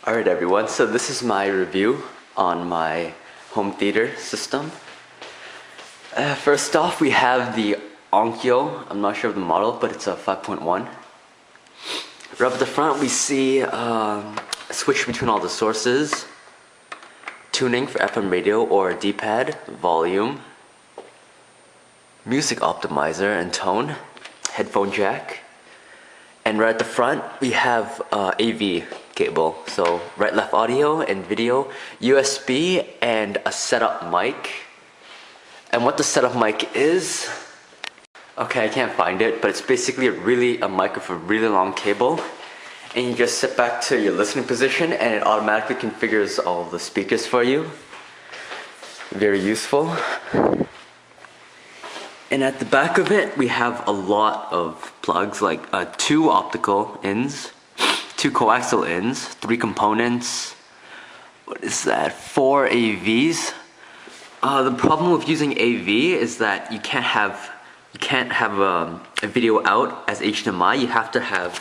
Alright everyone, so this is my review on my home theater system. First off, we have the Onkyo. I'm not sure of the model, but it's a 5.1. Right up at the front we see a switch between all the sources, tuning for FM radio or D-pad, volume, music optimizer and tone, headphone jack, and right at the front we have AV cable, so right left audio and video, USB, and a setup mic. And what the setup mic is, okay, I can't find it, but it's basically a mic with a really long cable, and you just sit back to your listening position and it automatically configures all the speakers for you. Very useful. And at the back of it we have a lot of plugs, like 2 optical ins, 2 coaxial ins, 3 components, what is that, 4 AVs. The problem with using AV is that you can't have a video out as HDMI. You have to have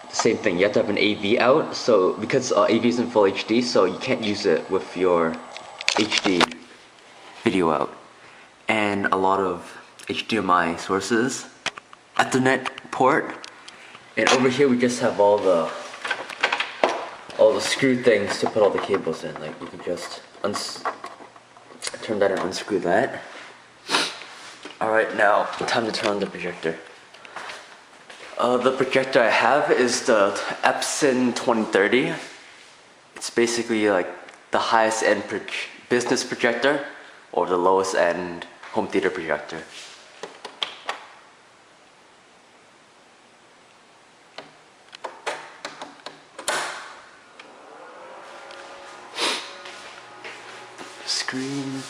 the same thing. You have to have an AV out. So because AV is in full HD, so you can't use it with your HD video out. And a lot of HDMI sources, Ethernet port, and over here we just have all the screw things to put all the cables in. Like you can just turn that and unscrew that. Alright, now time to turn on the projector. The projector I have is the Epson 2030. It's basically like the highest end business projector or the lowest end home theater projector. Screen.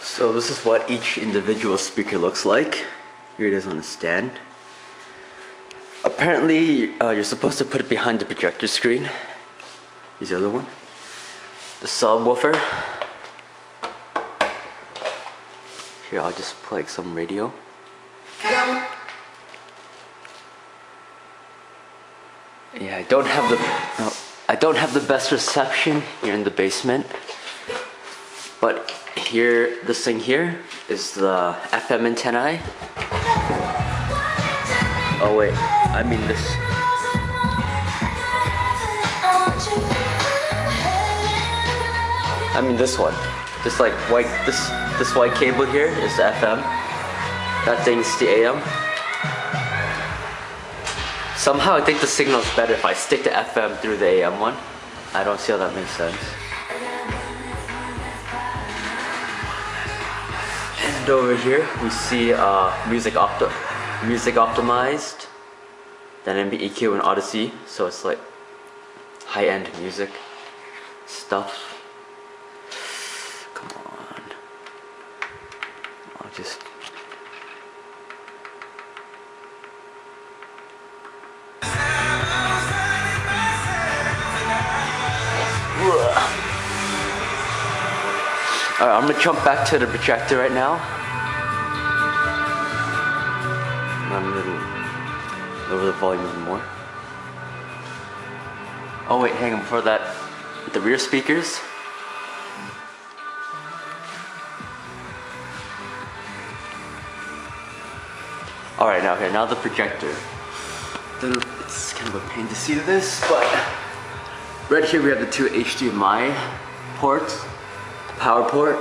So this is what each individual speaker looks like. Here it is on a stand. Apparently you're supposed to put it behind the projector screen. Here's the other one. The subwoofer. Here, I'll just play some radio. Yeah, I don't have the best reception here in the basement. But here, this thing here is the FM antennae. Oh wait, I mean this. I mean this one. This like white, this white cable here is the FM. That thing's the AM. Somehow I think the signal's better if I stick to FM through the AM one. I don't see how that makes sense. And over here we see music optimized, then MBEQ and Odyssey, so it's like high-end music stuff. Come on. I'll just... Alright, I'm gonna jump back to the projector right now. I'm gonna lower the volume even more. Oh wait, hang on, before that, the rear speakers. Alright, now the projector. It's kind of a pain to see this, but right here we have the 2 HDMI ports, power port,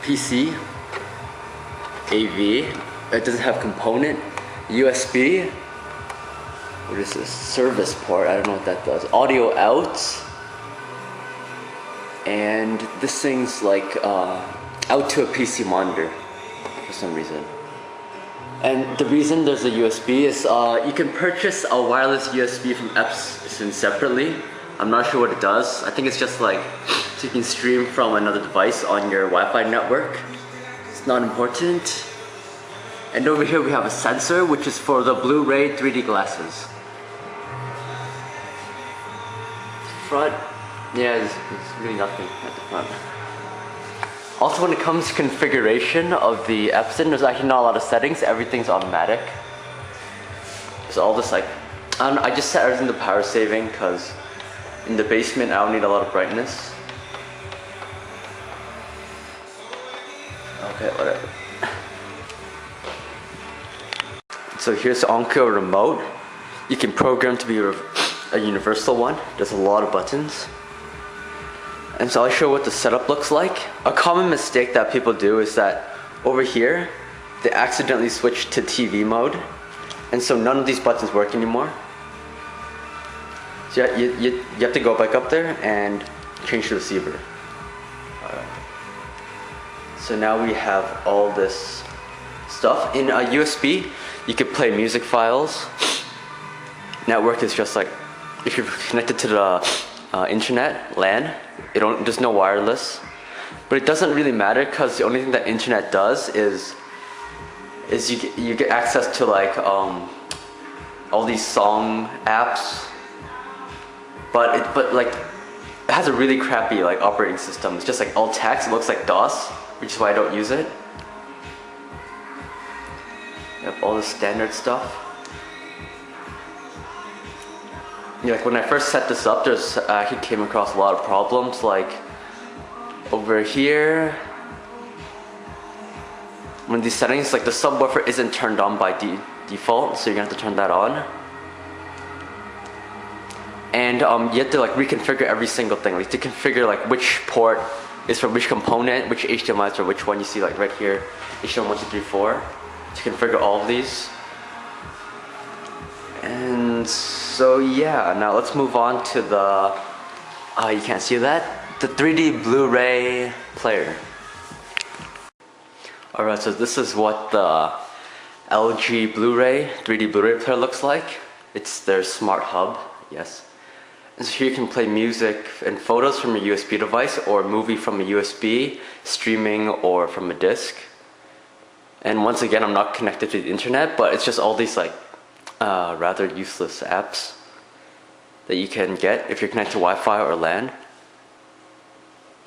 PC, AV. It doesn't have component, USB. What is this? Service port. I don't know what that does. Audio out, and this thing's like out to a PC monitor for some reason. And the reason there's a USB is you can purchase a wireless USB from Epson separately. I'm not sure what it does. I think it's just like so you can stream from another device on your Wi-Fi network. It's not important. And over here we have a sensor, which is for the Blu-ray 3D glasses. Front, yeah, there's really nothing at the front. Also, when it comes to configuration of the Epson, there's actually not a lot of settings. Everything's automatic. So all this I just set everything to power saving because in the basement I don't need a lot of brightness. Okay, whatever. So here's the Onkyo remote. You can program to be a universal one. There's a lot of buttons. And so I'll show you what the setup looks like. A common mistake that people do is that over here, they accidentally switch to TV mode. And so none of these buttons work anymore. So you have to go back up there and change the receiver. So now we have all this stuff. In a USB, you could play music files. Network is just like, if you're connected to the internet, LAN, there's no wireless. But it doesn't really matter because the only thing that internet does is you get access to like all these song apps. But like it has a really crappy like operating system. It's just like all text. It looks like DOS, which is why I don't use it. You have all the standard stuff. Yeah, like when I first set this up, I actually came across a lot of problems. Like over here, when these settings, like the subwoofer isn't turned on by default, so you're gonna have to turn that on. And you have to like reconfigure every single thing, like to configure like which port is for which component, which HDMI is for which one. You see like right here, HDMI 1, 2, 3, 4. To configure all of these. And so yeah, now let's move on to the, you can't see that? The 3D Blu-ray player. Alright, so this is what the LG Blu-ray, 3D Blu-ray player looks like. It's their smart hub, yes. And so here you can play music and photos from a USB device or a movie from a USB, streaming or from a disc. And once again, I'm not connected to the internet, but it's just all these like rather useless apps that you can get if you're connected to Wi-Fi or LAN.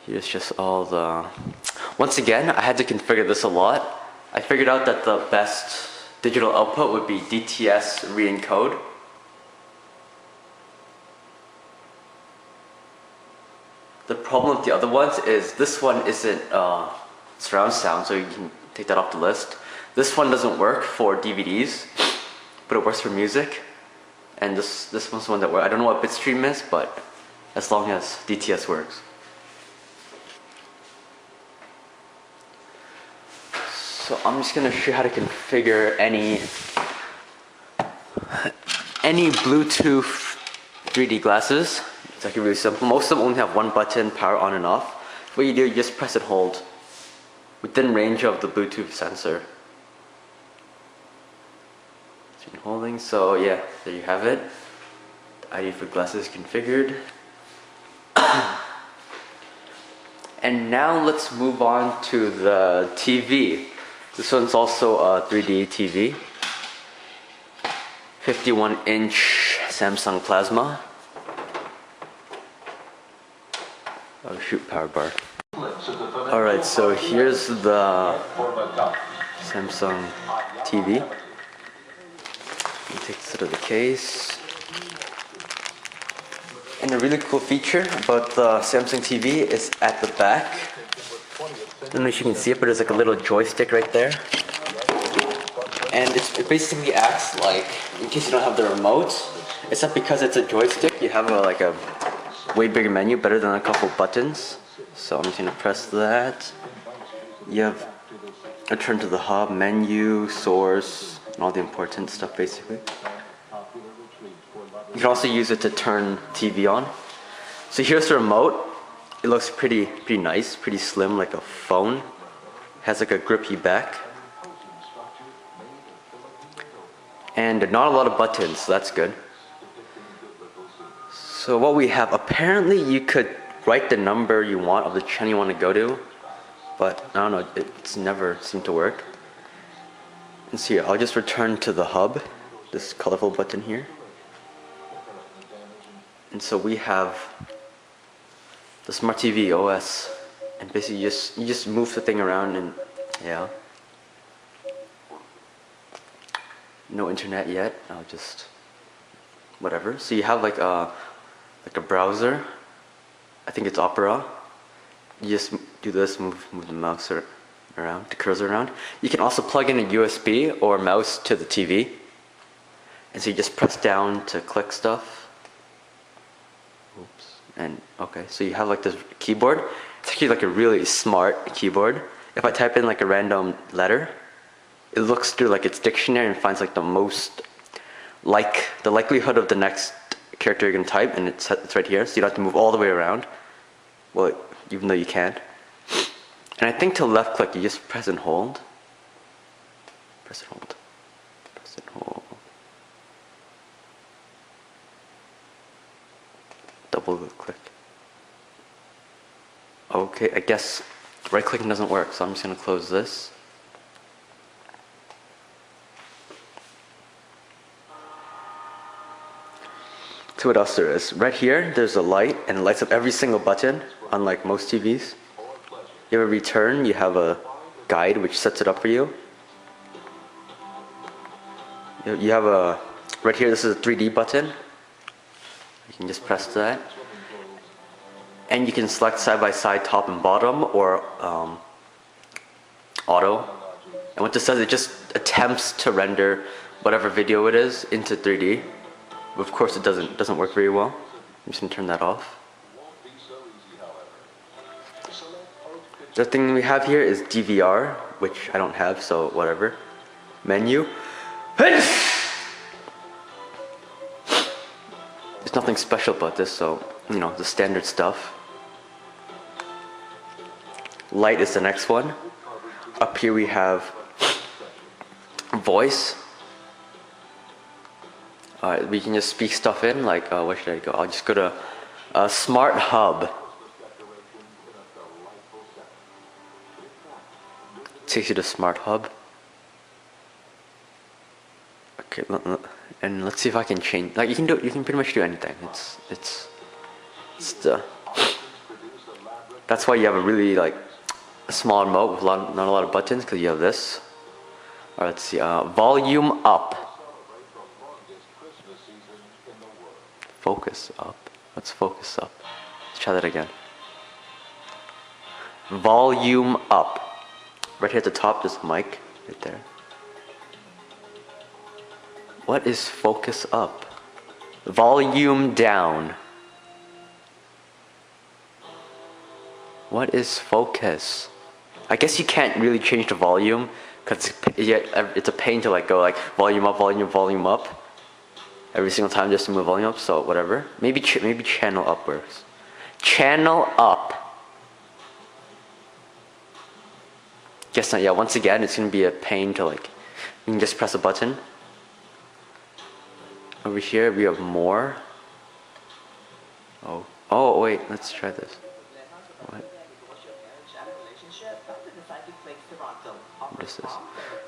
Here's just all the... Once again, I had to configure this a lot. I figured out that the best digital output would be DTS re-encode. The problem with the other ones is this one isn't surround sound, so you can take that off the list. This one doesn't work for DVDs, but it works for music. And this one's the one that works. I don't know what Bitstream is, but as long as DTS works. So I'm just gonna show you how to configure any Bluetooth 3D glasses. It's actually really simple. Most of them only have one button, power on and off. What you do, you just press and hold within range of the Bluetooth sensor. Holding, so yeah, there you have it. The ID for glasses configured. And now let's move on to the TV. This one's also a 3D TV. 51-inch Samsung Plasma. Oh shoot, power bar. Alright, so here's the Samsung TV. Take this out of the case. And a really cool feature about the Samsung TV is at the back. I don't know if you can see it, but there's like a little joystick right there. And it basically acts like, in case you don't have the remote, it's not because it's a joystick, you have like a way bigger menu, better than a couple buttons. So I'm just gonna press that. You have a turn to the hub, menu, source, and all the important stuff basically. You can also use it to turn TV on. So here's the remote. It looks pretty nice, pretty slim, like a phone. It has like a grippy back. And not a lot of buttons, so that's good. So what we have, apparently you could write the number you want of the channel you want to go to, but I don't know, it's never seemed to work. And so yeah, I'll just return to the hub, this colorful button here. And so we have the Smart TV OS And basically you just move the thing around and yeah. No internet yet. I'll just whatever. So you have like a browser. I think it's Opera. You just do this, move the mouse around, the cursor around. You can also plug in a USB or mouse to the TV. And so you just press down to click stuff. Oops. And okay, so you have like this keyboard. It's actually like a really smart keyboard. If I type in like a random letter, it looks through like its dictionary and finds like the most, like the likelihood of the next character you're gonna type, and it's right here, so you don't have to move all the way around. Well, even though you can. And I think to left click, you just press and hold. Press and hold. Press and hold. Double click. Okay, I guess right clicking doesn't work, so I'm just gonna close this. So what else there is? Right here, there's a light, and it lights up every single button, unlike most TVs. You have a return, you have a guide which sets it up for you. You have a, right here, this is a 3D button. You can just press that. And you can select side by side, top and bottom, or auto. And what this does, it just attempts to render whatever video it is into 3D. But of course it doesn't work very well. I'm just gonna turn that off. The thing we have here is DVR, which I don't have, so whatever. Menu. There's nothing special about this, so you know, the standard stuff. Light is the next one. Up here we have voice. We can just speak stuff in, like, where should I go? I'll just go to Smart Hub. Takes you to Smart Hub. Okay, and let's see if I can change. Like, you can pretty much do anything. It's the. That's why you have a really like a small remote with not a lot of buttons, because you have this. Alright, let's see. Volume up. Focus up. Let's focus up. Let's try that again. Volume up. Right here at the top, there's a mic. Right there. What is focus up? Volume down. What is focus? I guess you can't really change the volume, because it's a pain to like go like volume up, volume up. Every single time just to move volume up, so whatever. Maybe channel up works. Channel up. Guess not. Yeah. Once again, it's gonna be a pain to like. You can just press a button. Over here we have more. Oh wait. Let's try this. What? What is this?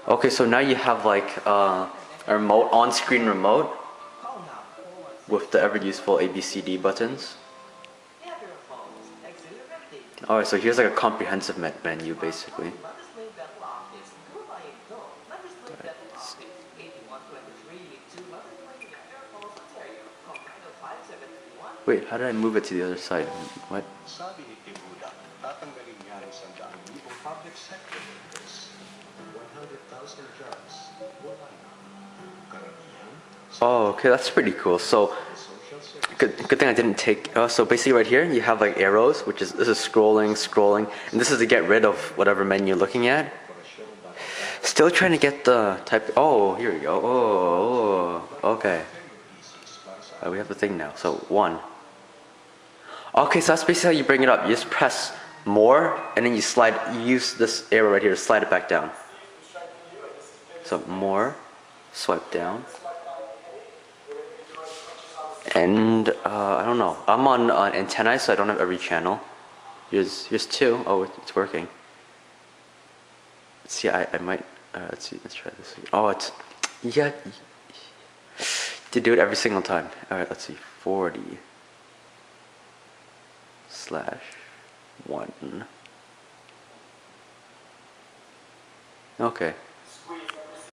Okay, so now you have like a remote, on-screen remote. With the ever useful ABCD buttons. Alright, so here's like a comprehensive menu basically. Wait, how did I move it to the other side? What? Oh, okay, that's pretty cool. So, good thing I didn't take. So basically, right here you have like arrows, which is this is scrolling, and this is to get rid of whatever menu you're looking at. Still trying to get the type. Oh, here we go. Oh, okay. We have the thing now. So 1. Okay, so that's basically how you bring it up. You just press more, and then you slide. You use this arrow right here to slide it back down. So more, swipe down. And I don't know. I'm on antennae, so I don't have every channel. Here's 2. Oh, it's working. Let's see. I might. Let's see. Let's try this again. Oh, it's yeah. To do it every single time. All right. Let's see. 40/1. Okay.